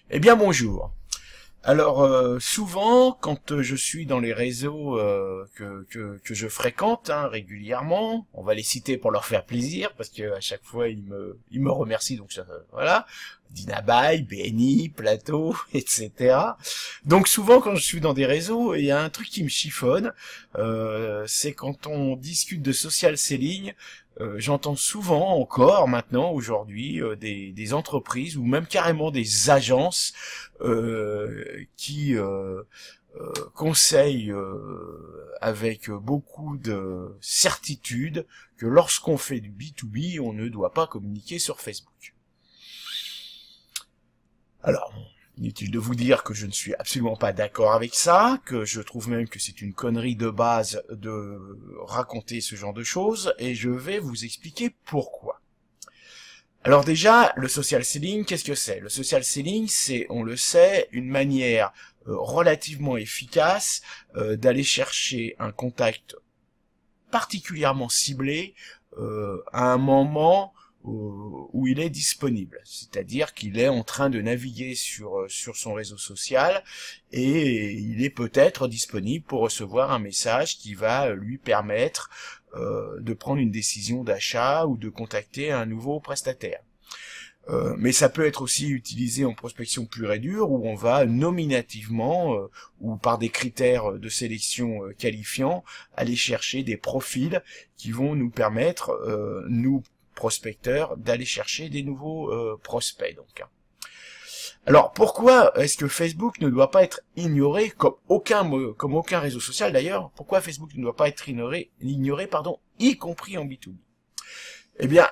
Eh bien bonjour. Alors souvent quand je suis dans les réseaux que je fréquente régulièrement, on va les citer pour leur faire plaisir parce que à chaque fois ils me remercient donc ça, voilà, Dinabai, BNI, Plateau, etc. Donc souvent quand je suis dans des réseaux, il y a un truc qui me chiffonne, c'est quand on discute de social selling. J'entends souvent encore maintenant aujourd'hui des entreprises ou même carrément des agences qui conseillent avec beaucoup de certitude que lorsqu'on fait du B2B, on ne doit pas communiquer sur Facebook. Alors, inutile de vous dire que je ne suis absolument pas d'accord avec ça, que je trouve même que c'est une connerie de base de raconter ce genre de choses, et je vais vous expliquer pourquoi. Alors déjà, le social selling, qu'est-ce que c'est? Le social selling, c'est, on le sait, une manière relativement efficace d'aller chercher un contact particulièrement ciblé à un moment où il est disponible, c'est-à-dire qu'il est en train de naviguer sur son réseau social et il est peut-être disponible pour recevoir un message qui va lui permettre de prendre une décision d'achat ou de contacter un nouveau prestataire. Mais ça peut être aussi utilisé en prospection pure et dure où on va nominativement ou par des critères de sélection qualifiants aller chercher des profils qui vont nous permettre, nous prospecteurs, d'aller chercher des nouveaux prospects. Donc, alors pourquoi est-ce que Facebook ne doit pas être ignoré comme aucun réseau social d'ailleurs? Pourquoi Facebook ne doit pas être ignoré, y compris en B2B? Eh bien,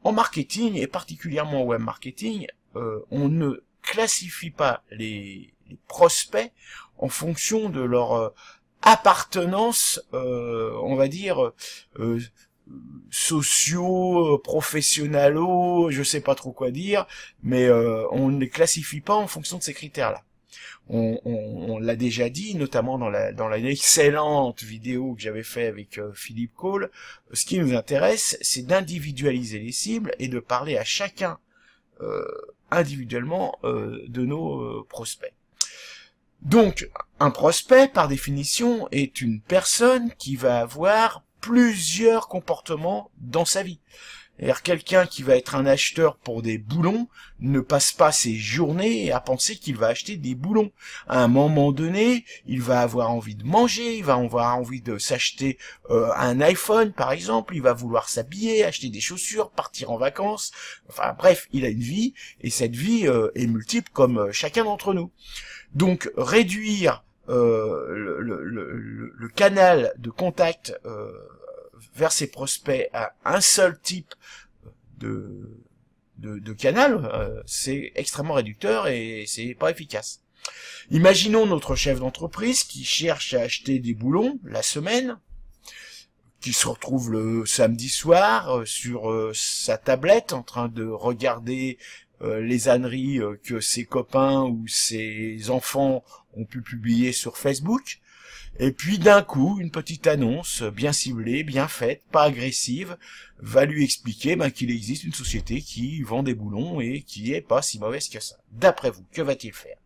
en marketing, et particulièrement en web marketing, on ne classifie pas les prospects en fonction de leur appartenance, on va dire, sociaux, professionnalo, je sais pas trop quoi dire, mais on ne les classifie pas en fonction de ces critères-là. On l'a déjà dit, notamment dans la excellente vidéo que j'avais fait avec Philippe Cole. Ce qui nous intéresse, c'est d'individualiser les cibles et de parler à chacun individuellement de nos prospects. Donc, un prospect, par définition, est une personne qui va avoir plusieurs comportements dans sa vie. C'est-à-dire quelqu'un qui va être un acheteur pour des boulons ne passe pas ses journées à penser qu'il va acheter des boulons. À un moment donné, il va avoir envie de manger, il va avoir envie de s'acheter un iPhone par exemple, il va vouloir s'habiller, acheter des chaussures, partir en vacances. Enfin bref, il a une vie et cette vie est multiple comme chacun d'entre nous. Donc réduire le canal de contact vers ses prospects à un seul type de canal, c'est extrêmement réducteur et c'est pas efficace. Imaginons notre chef d'entreprise qui cherche à acheter des boulons la semaine, qui se retrouve le samedi soir sur sa tablette en train de regarder les âneries que ses copains ou ses enfants ont pu publier sur Facebook. Et puis d'un coup, une petite annonce bien ciblée, bien faite, pas agressive, va lui expliquer qu'il existe une société qui vend des boulons et qui est pas si mauvaise que ça. D'après vous, que va-t-il faire?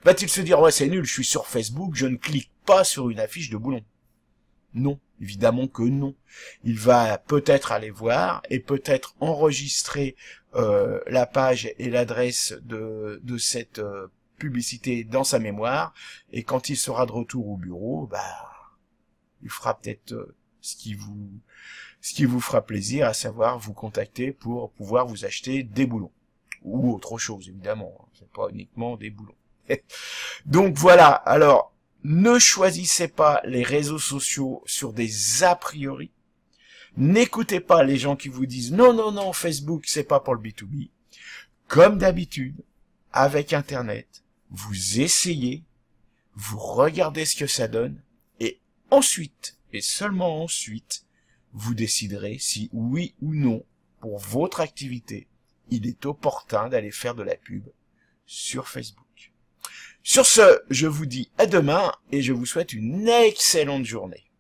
Va-t-il se dire, ouais c'est nul, je suis sur Facebook, je ne clique pas sur une affiche de boulons? Non, évidemment que non. Il va peut-être aller voir et peut-être enregistrer la page et l'adresse de cette publicité dans sa mémoire, et quand il sera de retour au bureau, il fera peut-être ce qui vous fera plaisir, à savoir vous contacter pour pouvoir vous acheter des boulons ou autre chose évidemment, c'est pas uniquement des boulons. Donc voilà, alors ne choisissez pas les réseaux sociaux sur des a priori. N'écoutez pas les gens qui vous disent non non non, Facebook c'est pas pour le B2B. Comme d'habitude, avec Internet, vous essayez, vous regardez ce que ça donne, et ensuite, et seulement ensuite, vous déciderez si oui ou non, pour votre activité, il est opportun d'aller faire de la pub sur Facebook. Sur ce, je vous dis à demain, et je vous souhaite une excellente journée.